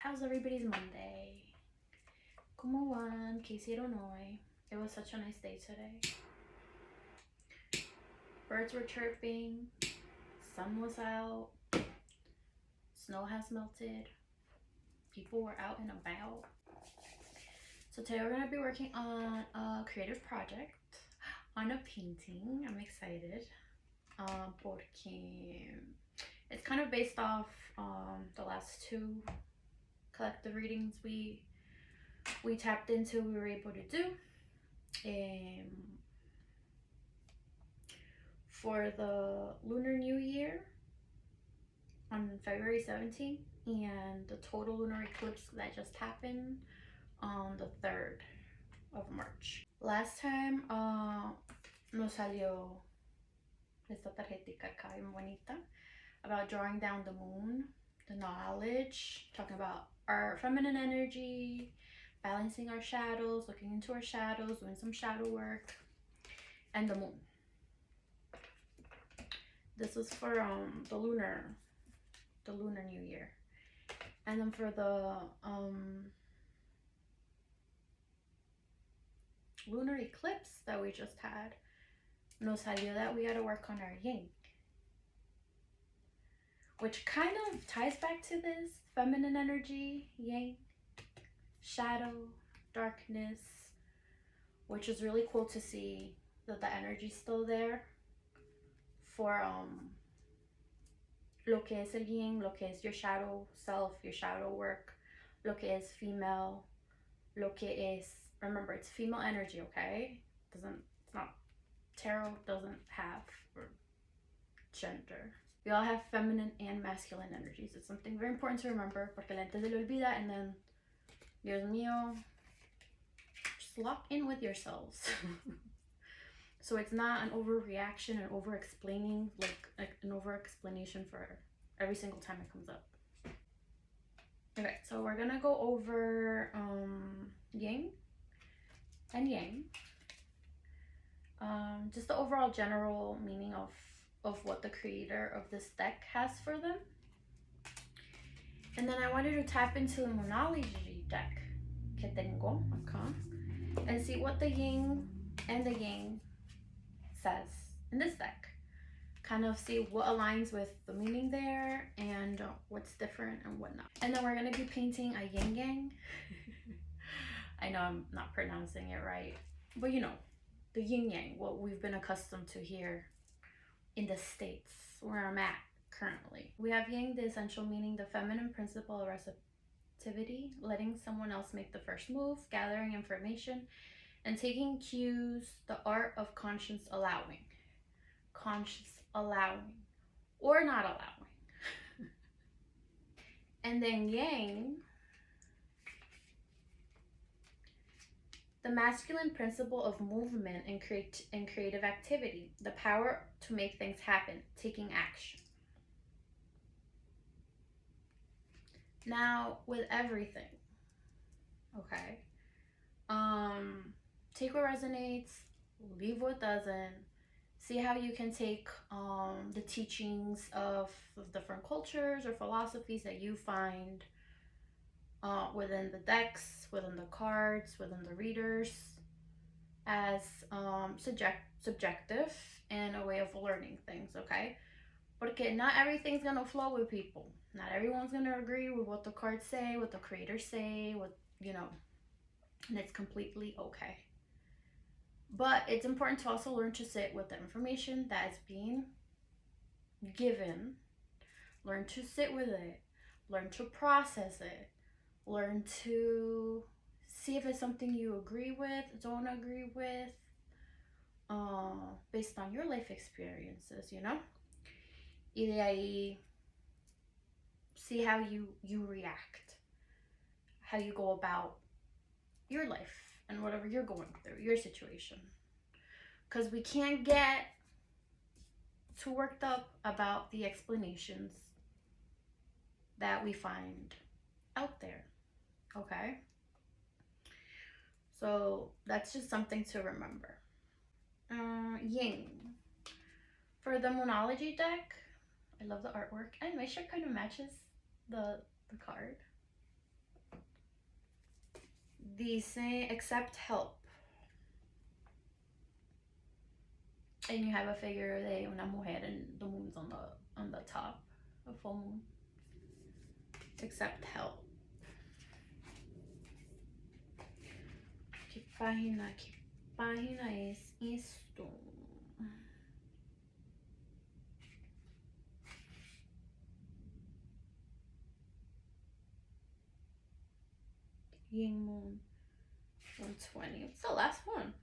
How's everybody's Monday? ¿Cómo van? ¿Qué hicieron hoy? It was such a nice day today. Birds were chirping, sun was out, snow has melted, people were out and about. So today we're going to be working on a creative project, on a painting. I'm excited porque it's kind of based off the last two collective readings we tapped into, we were able to do. For the Lunar New Year on February 17th and the total lunar eclipse that just happened on the 3rd of March. Last time nos salió esta tarjetica acá bien bonita about drawing down the moon, the knowledge, talking about our feminine energy, balancing our shadows, looking into our shadows, doing some shadow work, and the moon. This was for the lunar New Year. And then for the lunar eclipse that we just had, nos salió that we got to work on our yin, which kind of ties back to this feminine energy, yang, shadow, darkness, which is really cool to see that the energy's still there for lo que es el yin, lo que es your shadow self, your shadow work, lo que es female, lo que es, remember, it's female energy, okay? It's not, tarot doesn't have gender. We all have feminine and masculine energies. It's something very important to remember porque la gente se le olvida, and then, Dios mío, just lock in with yourselves. So it's not an overreaction and over-explaining, like an over-explanation for every single time it comes up. Okay, so we're gonna go over yin and yang. Just the overall general meaning of what the creator of this deck has for them. And then I wanted to tap into the Moonology deck que tengo acá and see what the yin and the yang says in this deck. Kind of see what aligns with the meaning there and what's different and whatnot. And then we're going to be painting a yin yang. I know I'm not pronouncing it right, but you know, the yin yang, what we've been accustomed to here in the States, where I'm at currently. We have yang, the essential meaning, the feminine principle of receptivity, letting someone else make the first move, gathering information, and taking cues, the art of conscious allowing, or not allowing. And then yang, the masculine principle of movement and creative activity, the power to make things happen, taking action. Now, with everything, okay, take what resonates, leave what doesn't. See how you can take the teachings of different cultures or philosophies that you find within the decks, within the cards, within the readers, as subjective and a way of learning things, okay? Porque not everything's gonna flow with people. Not everyone's gonna agree with what the cards say, what the creators say, what, you know, and it's completely okay. But it's important to also learn to sit with the information that is being given, learn to sit with it, learn to process it, learn to see if it's something you agree with, don't agree with, based on your life experiences, you know? Y de ahí, see how you react, how you go about your life and whatever you're going through, your situation. Because we can't get too worked up about the explanations that we find out there, okay? So that's just something to remember. Yin. For the Moonology deck, I love the artwork, and my shirt kind of matches the card. Dice accept help. And you have a figure de una mujer and the moon's on the top, a full moon. Accept help. ¿Qué página es esto? Yin Moon 120. It's the last one.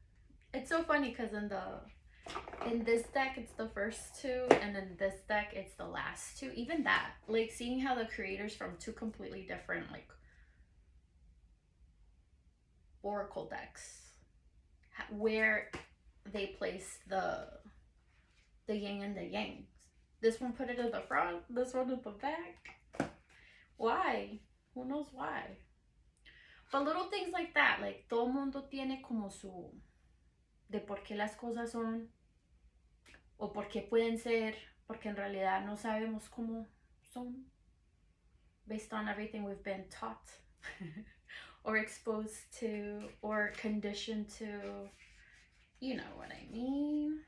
It's so funny because in this deck it's the first two, and in this deck it's the last two. Even that, like seeing how the creators from two completely different like oracle decks, where they place the yin and the yangs. This one put it at the front, this one at the back. Why? Who knows why? But little things like that, like todo mundo tiene como su de por qué las cosas son o por qué pueden ser, porque en realidad no sabemos cómo son, based on everything we've been taught or exposed to or conditioned to. You know what I mean.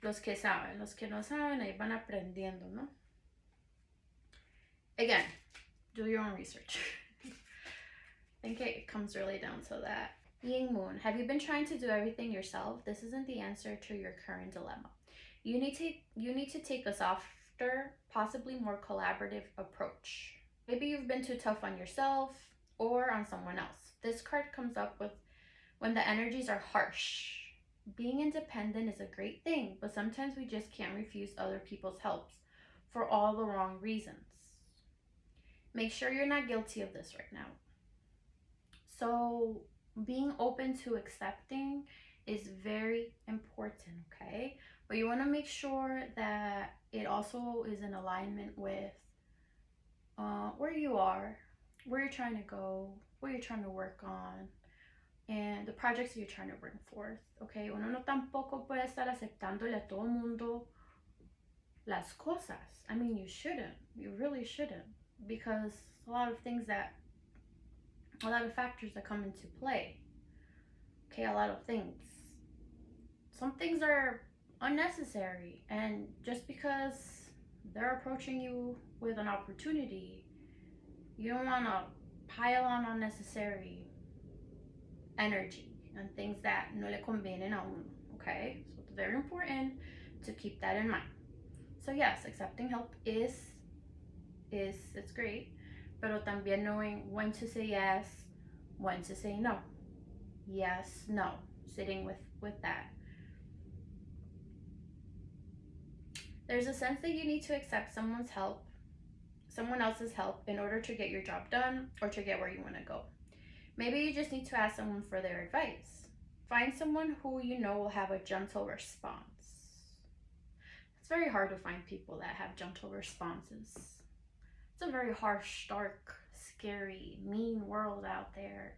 Los que saben, los que no saben, ahí van aprendiendo, ¿no? Again, do your own research. I think it comes really down to that. Yin Moon, have you been trying to do everything yourself? This isn't the answer to your current dilemma. You need to take a softer, possibly more collaborative approach. Maybe you've been too tough on yourself or on someone else. This card comes up with when the energies are harsh. Being independent is a great thing, but sometimes we just can't refuse other people's help for all the wrong reasons. Make sure you're not guilty of this right now. So being open to accepting is very important, okay? But you want to make sure that it also is in alignment with where you are, where you're trying to go, where you're trying to work on, and the projects you're trying to bring forth, okay? Uno no tampoco puede estar aceptándole a todo mundo las cosas. I mean, you shouldn't. You really shouldn't, because a lot of factors that come into play. Okay, a lot of things. Some things are unnecessary, and just because they're approaching you with an opportunity, you don't want to pile on unnecessary energy and things that no le convienen a uno, okay? So it's very important to keep that in mind. So yes, accepting help is it's great, pero también knowing when to say yes, when to say no. Yes, no, sitting with that. There's a sense that you need to accept someone else's help in order to get your job done or to get where you want to go. Maybe you just need to ask someone for their advice. Find someone who you know will have a gentle response. It's very hard to find people that have gentle responses. It's a very harsh, dark, scary, mean world out there.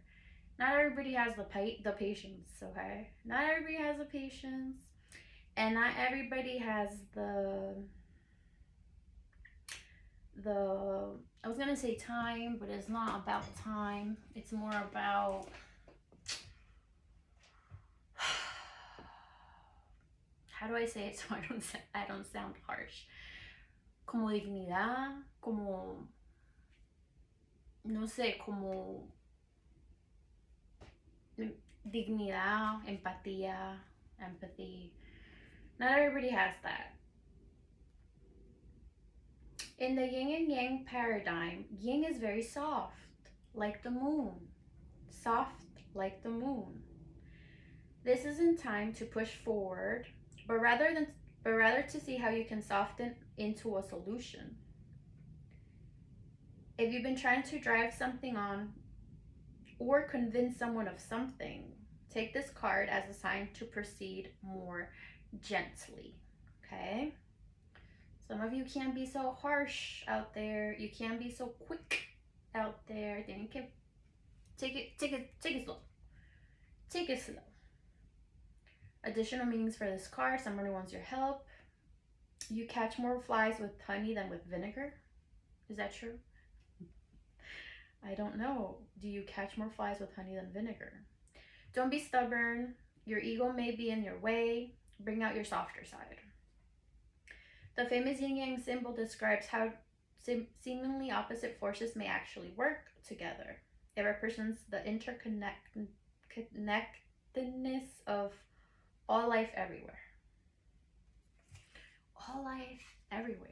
Not everybody has the patience, okay? Not everybody has the patience, and not everybody has the I was gonna say time, but it's not about time. It's more about how do I say it so I don't sound harsh? Como dignidad, como no sé, como dignidad, empatía, empathy. Not everybody has that. In the yin and yang paradigm, yin is very soft, like the moon. Soft like the moon. This isn't time to push forward, but rather to see how you can soften into a solution. If you've been trying to drive something on or convince someone of something, take this card as a sign to proceed more gently, okay? Some of you can't be so harsh out there. You can't be so quick out there. Then you can take it slow. Take it slow. Additional meanings for this card. Somebody wants your help. You catch more flies with honey than with vinegar. Is that true? I don't know. Do you catch more flies with honey than vinegar? Don't be stubborn. Your ego may be in your way. Bring out your softer side. The famous yin yang symbol describes how seemingly opposite forces may actually work together. It represents the interconnectedness of all life everywhere. All life everywhere.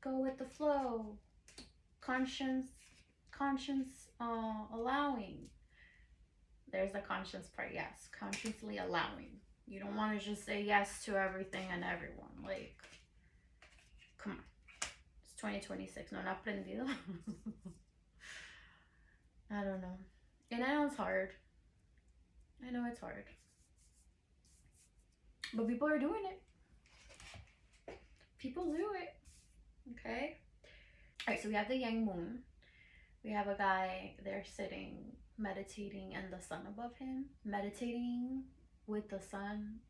Go with the flow. Conscience allowing. There's the conscience part, yes. Consciously allowing. You don't want to just say yes to everything and everyone. Like, come on. It's 2026. No aprendido. I don't know. And I know it's hard. I know it's hard. But people are doing it. People do it. Okay? Alright, so we have the yang moon. We have a guy there sitting, meditating, and the sun above him. Meditating with the sun.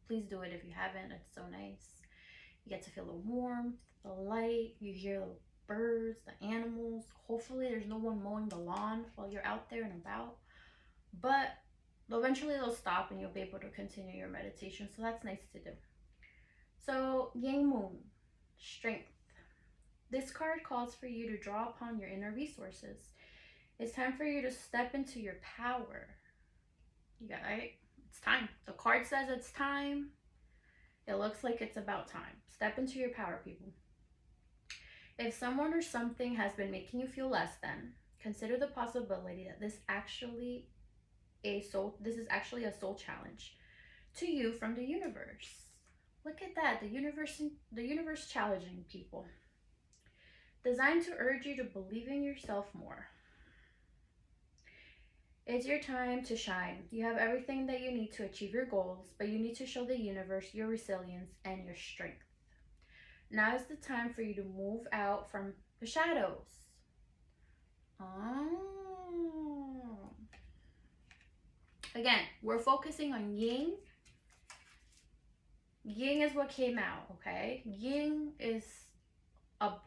Please do it if you haven't. It's so nice. You get to feel the warmth, the light. You hear the birds, the animals. Hopefully there's no one mowing the lawn while you're out there and about. But eventually they'll stop and you'll be able to continue your meditation. So that's nice to do. So yang moon, strength. This card calls for you to draw upon your inner resources. It's time for you to step into your power. You got it? It's time. The card says it's time. It looks like it's about time. Step into your power, people. If someone or something has been making you feel less than, consider the possibility that this is actually a soul challenge to you from the universe. Look at that. The universe challenging people. Designed to urge you to believe in yourself more. It's your time to shine. You have everything that you need to achieve your goals, but you need to show the universe your resilience and your strength. Now is the time for you to move out from the shadows. Again, we're focusing on yin. Yin is what came out, okay? Yin is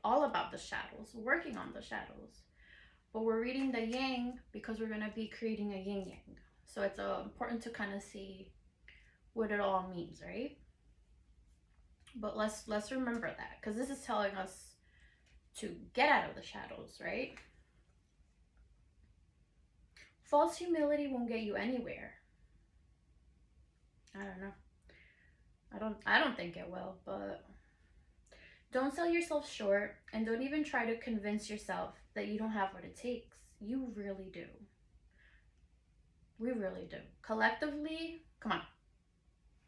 all about the shadows, working on the shadows. But we're reading the yang because we're going to be creating a yin yang. So it's important to kind of see what it all means, right? But let's remember that, because this is telling us to get out of the shadows, right? False humility won't get you anywhere. I don't know. I don't think it will, but don't sell yourself short, and don't even try to convince yourself that you don't have what it takes. You really do. We really do. Collectively, come on.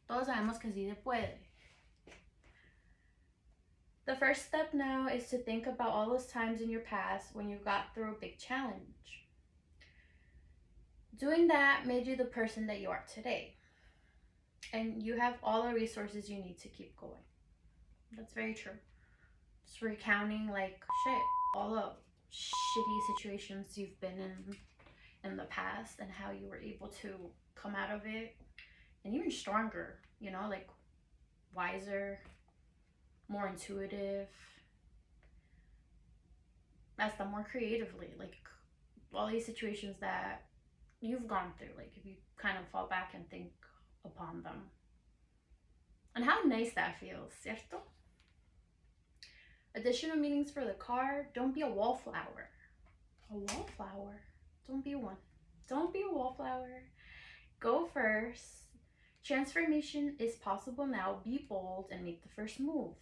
Todos sabemos que sí se puede. The first step now is to think about all those times in your past when you got through a big challenge. Doing that made you the person that you are today. And you have all the resources you need to keep going. That's very true. Just recounting, like, shit, all the shitty situations you've been in the past and how you were able to come out of it, and even stronger, you know, like wiser, more intuitive, hasta more creatively, like all these situations that you've gone through, like if you kind of fall back and think upon them. And how nice that feels, ¿cierto? Additional meanings for the card: don't be a wallflower. A wallflower? Don't be one. Don't be a wallflower. Go first. Transformation is possible now. Be bold and make the first move.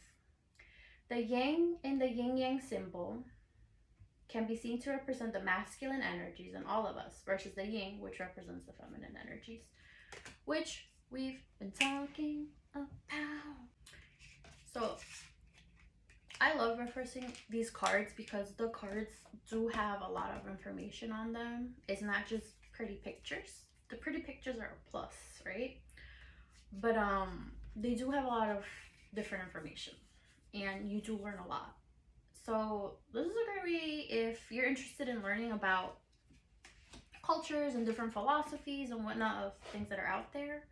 The yang in the yin yang symbol can be seen to represent the masculine energies in all of us versus the yin, which represents the feminine energies, which we've been talking about. So I love referencing these cards because the cards do have a lot of information on them. It's not just pretty pictures. The pretty pictures are a plus, right? But they do have a lot of different information, and you do learn a lot. So this is a great way if you're interested in learning about cultures and different philosophies and whatnot of things that are out there.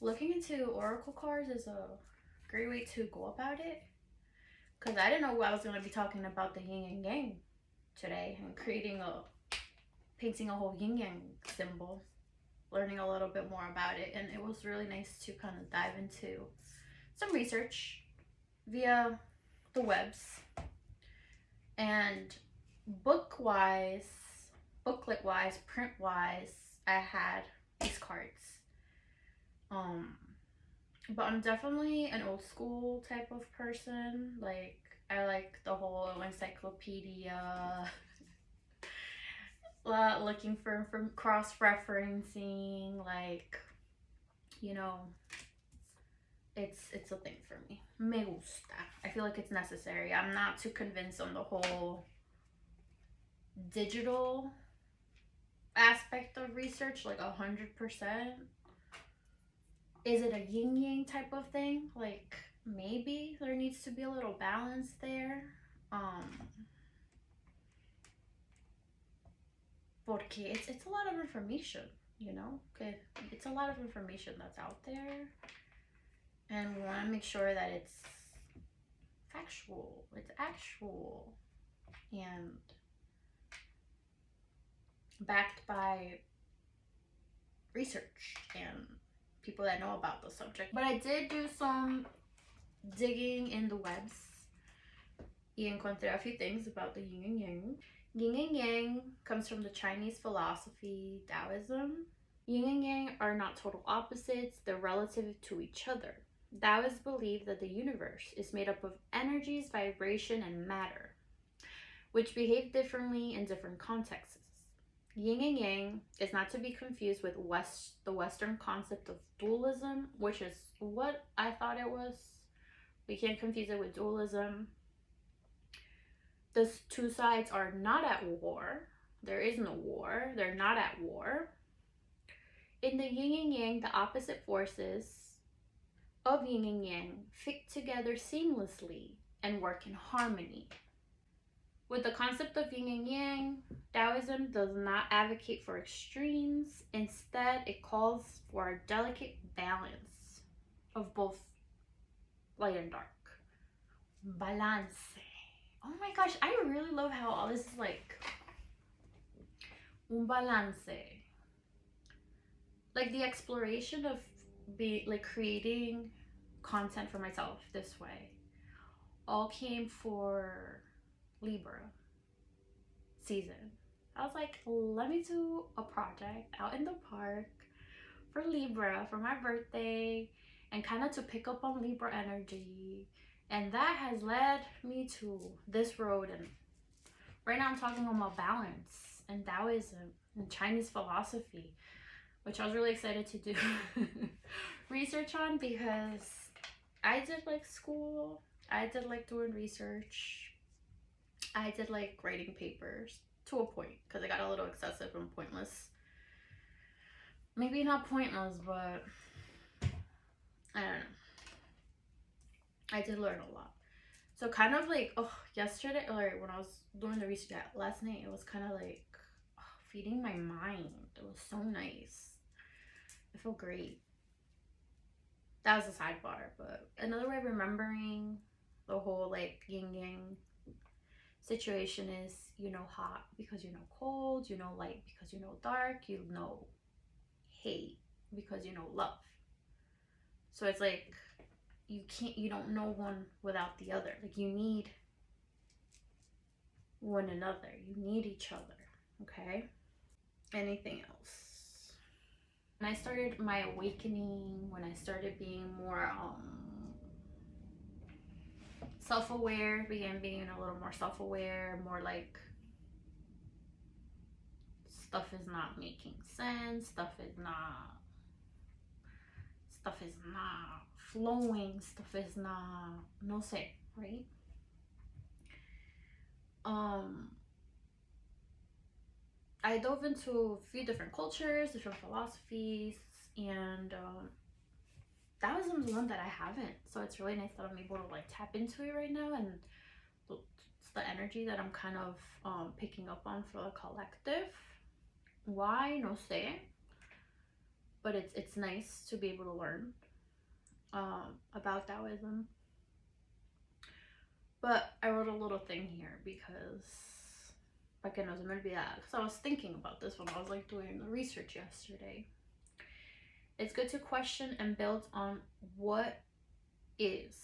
Looking into oracle cards is a great way to go about it. because I didn't know I was going to be talking about the yin and yang today and painting a whole yin yang symbol, learning a little bit more about it. And it was really nice to kind of dive into some research via the webs. And booklet wise, print wise, I had these cards. But I'm definitely an old school type of person. Like, I like the whole encyclopedia, looking for cross-referencing, like, you know, it's a thing for me. Me gusta. I feel like it's necessary. I'm not too convinced on the whole digital aspect of research, like 100%. Is it a yin yang type of thing? Like, maybe there needs to be a little balance there. Porque it's a lot of information, you know? Okay, it's a lot of information that's out there, and we want to make sure that it's factual, it's actual, and backed by research and people that know about the subject. But I did do some digging in the webs y encontré a few things about the yin and yang. Yin and yang comes from the Chinese philosophy Taoism. Yin and yang are not total opposites, they're relative to each other. Taoists believe that the universe is made up of energies, vibration, and matter, which behave differently in different contexts. Yin and yang is not to be confused with the Western concept of dualism, which is what I thought it was. We can't confuse it with dualism. The two sides are not at war. There is no war. They're not at war. In the yin and yang, the opposite forces of yin and yang fit together seamlessly and work in harmony. With the concept of yin and yang, Taoism does not advocate for extremes. Instead, it calls for a delicate balance of both light and dark. Balance. Oh my gosh, I really love how all this is like un balance. Like the exploration of creating content for myself this way all came for Libra season. I was like, let me do a project out in the park for Libra for my birthday and kind of to pick up on Libra energy. And that has led me to this road. And right now I'm talking about balance and Taoism and Chinese philosophy, which I was really excited to do research on, because I did like school. I did like doing research. I did like writing papers to a point, because it got a little excessive and pointless. Maybe not pointless, but I don't know. I did learn a lot. So kind of like, yesterday, or when I was doing the research last night, it was kind of like feeding my mind. It was so nice. I feel great. That was a sidebar, but another way of remembering the whole like yin yang situation is, you know hot because you know cold, you know light because you know dark, you know hate because you know love. So it's like you don't know one without the other. Like, you need one another, you need each other. Okay, anything else? When I started my awakening, when I started being more self-aware, began being a little more self-aware, more like stuff is not making sense, stuff is not flowing, stuff is not, no sé, right? I dove into a few different cultures, different philosophies, and Taoism is one that I haven't, so it's really nice that I'm able to like tap into it right now, and it's the energy that I'm kind of picking up on for the collective. Why? No sé. But it's nice to be able to learn about Taoism. But I wrote a little thing here because para que no se me olvidara, because I was thinking about this when I was like doing the research yesterday. It's good to question and build on what is,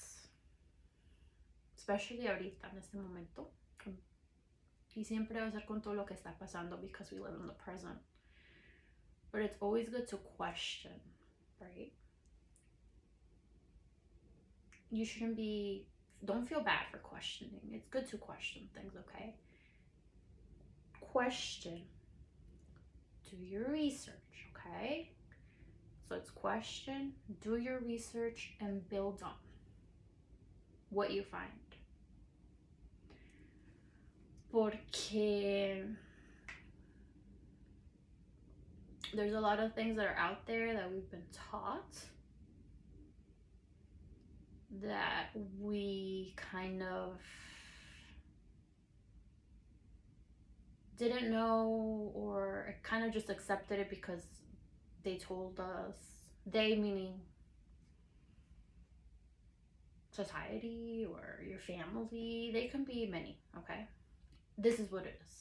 especially ahorita, en este momento. Y siempre va a ser con todo lo que está pasando because we live in the present. But it's always good to question, right? You shouldn't be, don't feel bad for questioning. It's good to question things, okay? Question. Do your research, okay? So it's question, do your research, and build on what you find. Porque there's a lot of things that are out there that we've been taught that we kind of didn't know, or kind of just accepted it because they told us. They meaning society or your family. They can be many, okay? This is what it is.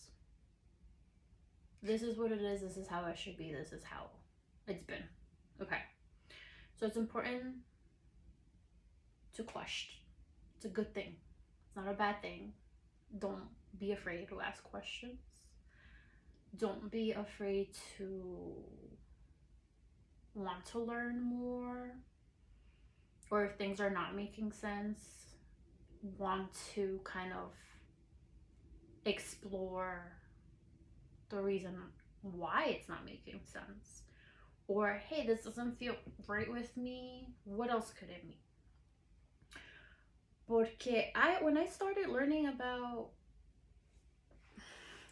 This is what it is. This is how it should be. This is how it's been. Okay. So it's important to question. It's a good thing. It's not a bad thing. Don't be afraid to ask questions. Don't be afraid to want to learn more. Or if things are not making sense, want to kind of explore the reason why it's not making sense. Or, hey, this doesn't feel right with me. What else could it mean? Porque when I started learning about,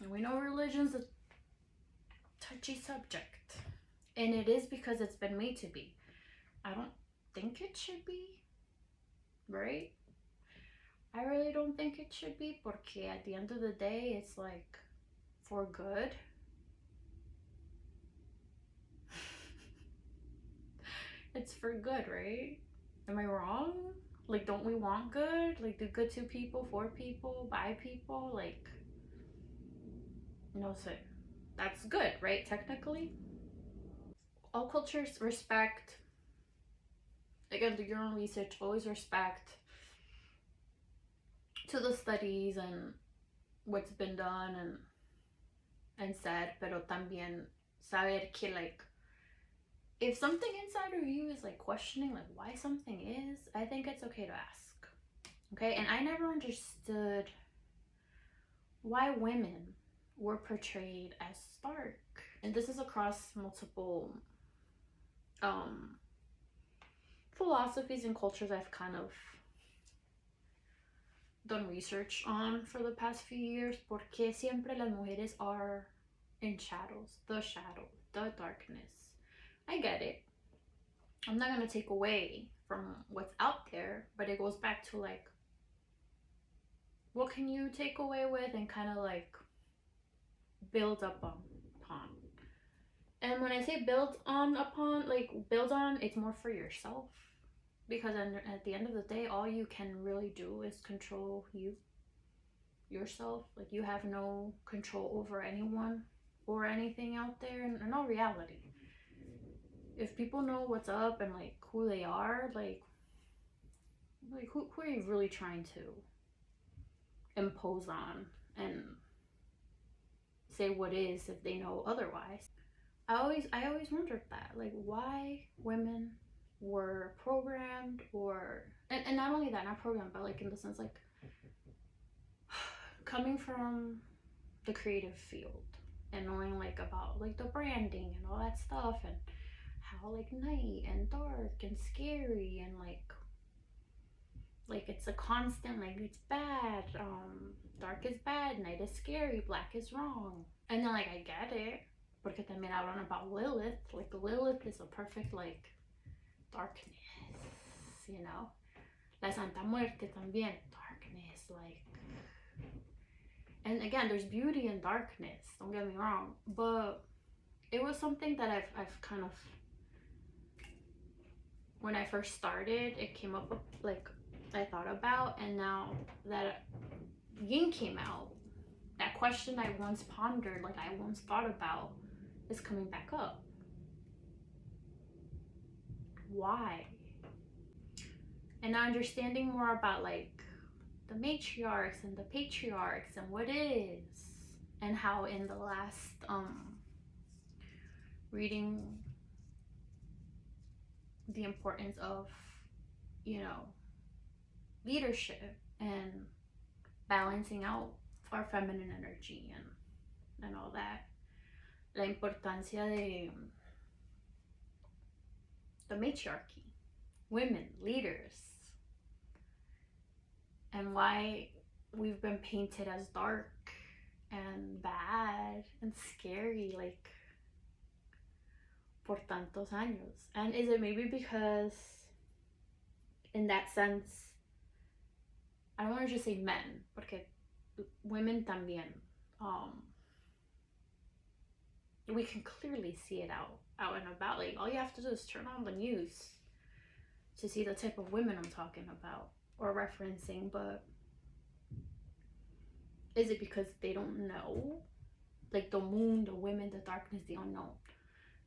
we know religion's a touchy subject. And it is because it's been made to be. I don't think it should be, right? I really don't think it should be, porque at the end of the day, it's like for good. It's for good, right? Am I wrong? Like, don't we want good? Like, do good to people, for people, by people? Like, no, so that's good, right? Technically. All cultures respect. Again, do your own research. Always respect to the studies and what's been done and said, pero también saber que, like, if something inside of you is like questioning like why something is, I think it's okay to ask. Okay? And I never understood why women were portrayed as stark. And this is across multiple philosophies and cultures I've kind of done research on for the past few years. Porque siempre las mujeres are in shadows, the darkness. I get it. I'm not gonna take away from what's out there, but it goes back to like, what can you take away with and kind of like build up upon. And when I say build on, it's more for yourself. Because at the end of the day, all you can really do is control yourself. Like, you have no control over anyone or anything out there, in all reality. If people know what's up and like who they are, like who are you really trying to impose on and say what is if they know otherwise? I always wondered that, like, why women were programmed, or and not only that, not programmed, but like in the sense like coming from the creative field and knowing like about like the branding and all that stuff, and how like night and dark and scary and like it's a constant, like it's bad, dark is bad, night is scary, black is wrong. And then like I get it, porque también hablan about Lilith. Like Lilith is a perfect like darkness, you know. La Santa Muerte también, darkness, like. And again, there's beauty in darkness, don't get me wrong, but it was something that I've kind of, when I first started, it came up like I thought about, and now that yin came out, that question I once pondered, like I once thought about, is coming back up. Why? And understanding more about like the matriarchs and the patriarchs and what is, and how in the last reading the importance of, you know, leadership and balancing out our feminine energy and all that, la importancia de the matriarchy, women leaders, and why we've been painted as dark and bad and scary like por tantos años. And is it maybe because in that sense, I don't want to just say men, porque women también, we can clearly see it out and about. Like all you have to do is turn on the news to see the type of women I'm talking about or referencing. But is it because they don't know? Like the moon, the women, the darkness, the unknown.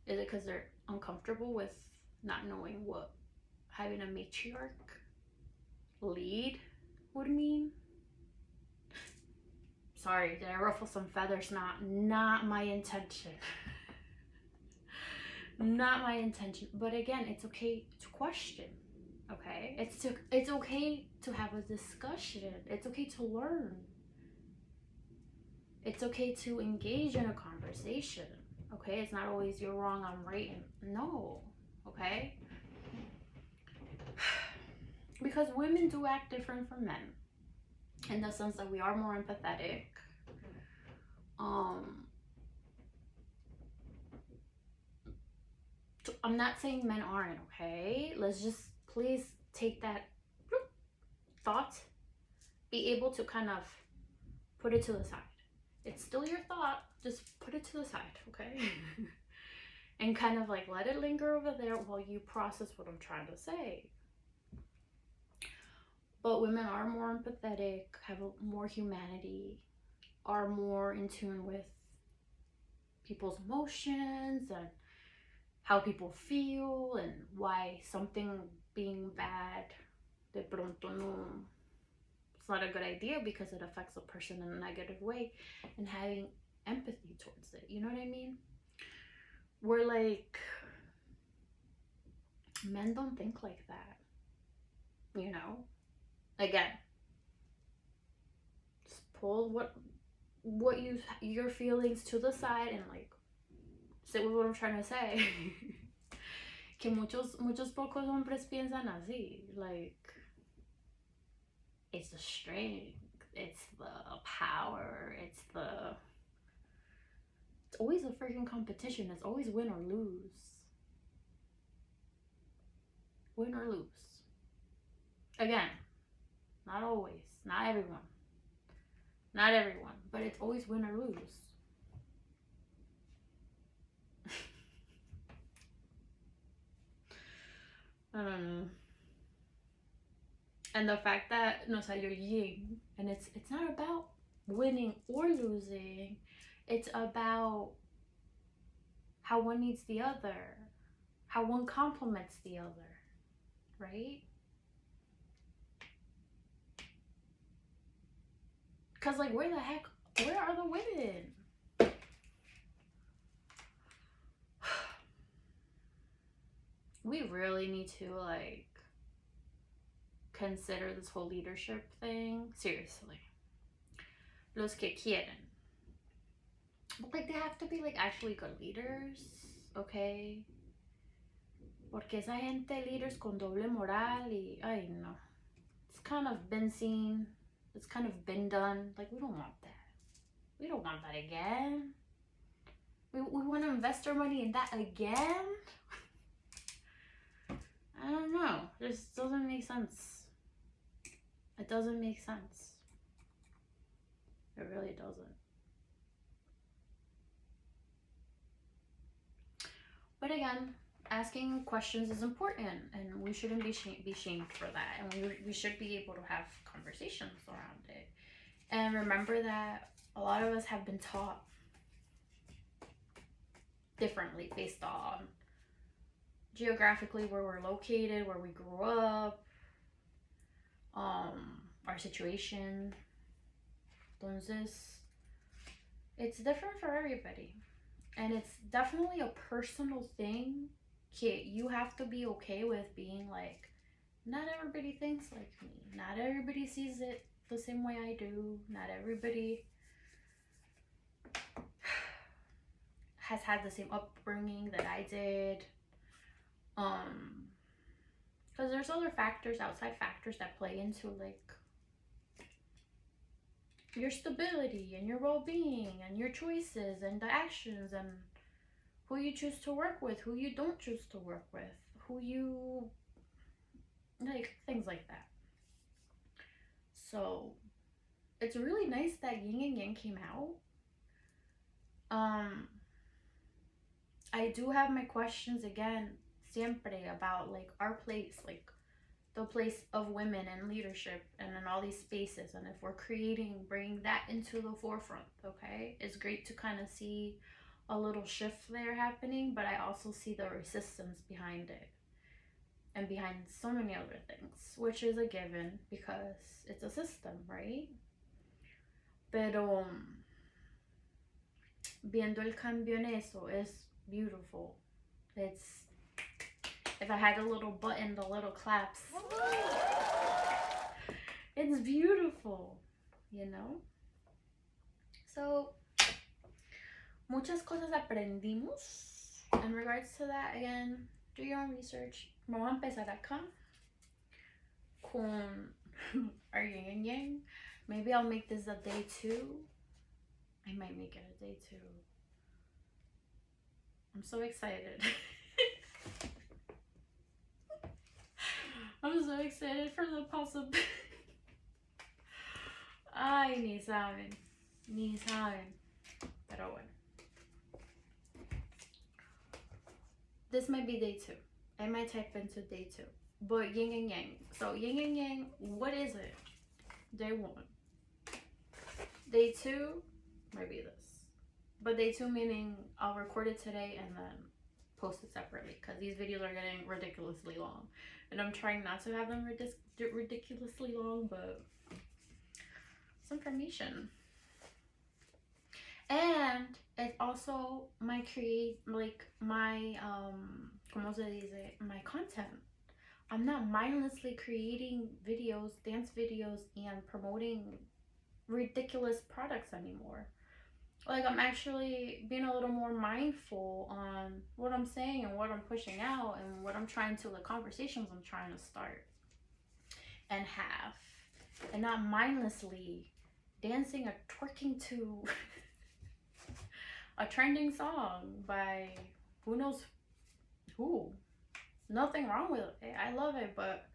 Is it because they're uncomfortable with not knowing what having a matriarch lead would mean? Sorry, did I ruffle some feathers? Not my intention. Not my intention. But again, it's okay to question. Okay? It's okay to have a discussion. It's okay to learn. It's okay to engage in a conversation. Okay? It's not always you're wrong, I'm right. No. Okay? Because women do act different from men in the sense that we are more empathetic. I'm not saying men aren't, okay? Let's just please take that thought, be able to kind of put it to the side. It's still your thought, just put it to the side, okay? And kind of like let it linger over there while you process what I'm trying to say. But women are more empathetic, have more humanity, are more in tune with people's emotions and how people feel and why something being bad de pronto no, it's not a good idea because it affects a person in a negative way, and having empathy towards it. You know what I mean? We're like, men don't think like that, you know? Again, just pull what your feelings to the side and like sit with what I'm trying to say. Que muchos pocos hombres piensan así, like it's the strength, it's the power, it's always a freaking competition. It's always win or lose. Win or lose. Again, not always, not everyone, but it's always win or lose. I don't know. And the fact that no salió yin, and it's not about winning or losing. It's about how one needs the other, how one complements the other, right? Because like where are the women? We really need to like consider this whole leadership thing seriously. Los que quieren. But like they have to be like actually good leaders, okay? Porque esa gente leaders con doble moral y ay no. It's kind of been seen, it's kind of been done. Like we don't want that. We don't want that again. We want to invest our money in that again? I don't know. This doesn't make sense. It doesn't make sense. It really doesn't. But again, asking questions is important, and we shouldn't be shamed for that, and we should be able to have conversations around it. And remember that a lot of us have been taught differently based on geographically where we're located, where we grew up, our situation. Entonces, it's different for everybody. And it's definitely a personal thing. You have to be okay with being like, not everybody thinks like me. Not everybody sees it the same way I do. Not everybody has had the same upbringing that I did. Because there's other factors, outside factors that play into like your stability and your well-being and your choices and the actions and who you choose to work with, who you don't choose to work with, who you like, things like that. So it's really nice that Yin and Yang came out. I do have my questions again, siempre, about like our place, like the place of women in leadership and in all these spaces, and if we're bringing that into the forefront. Okay, it's great to kind of see a little shift there happening, but I also see the resistance behind it and behind so many other things, which is a given because it's a system, right? Pero viendo el cambio en eso is beautiful. It's, if I had a little button, the little claps, it's beautiful, you know? So, muchas cosas aprendimos in regards to that. Again, do your own research. Vamos a empezar acá con our yin and yang. Maybe I'll make this a day 2. I might make it a day 2. I'm so excited. I'm so excited for the possibility. Ay, ni saben. Pero bueno. This might be day 2. I might type into day 2. But yin and yang. So yin and yang, what is it? Day 1. Day 2 might be this. But day 2 meaning I'll record it today and then post it separately, because these videos are getting ridiculously long. And I'm trying not to have them ridiculously long, but it's information. And it's also my ¿cómo se dice? My content. I'm not mindlessly creating videos, dance videos, and promoting ridiculous products anymore. Like, I'm actually being a little more mindful on what I'm saying and what I'm pushing out and what I'm trying to, the conversations I'm trying to start and have, and not mindlessly dancing or twerking to a trending song by who knows who. Nothing wrong with it. I love it, but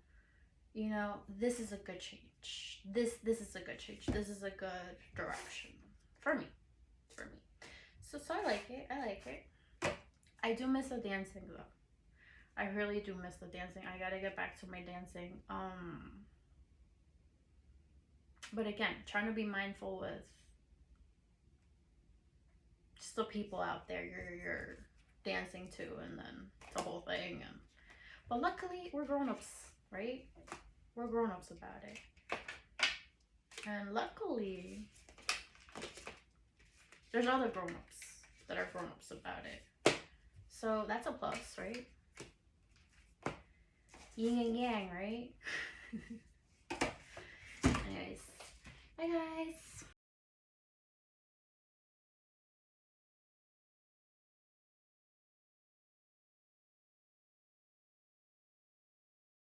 you know, this is a good change. This is a good change. This is a good direction for me. So I like it. I do miss the dancing though. I really do miss the dancing. I gotta get back to my dancing. But again, trying to be mindful with just the people out there you're dancing to, and then the whole thing. But luckily, we're grown-ups, right? We're grown-ups about it. And luckily, there's other grown-ups that are grown-ups about it. So that's a plus, right? Yin and yang, right? Anyways, bye guys.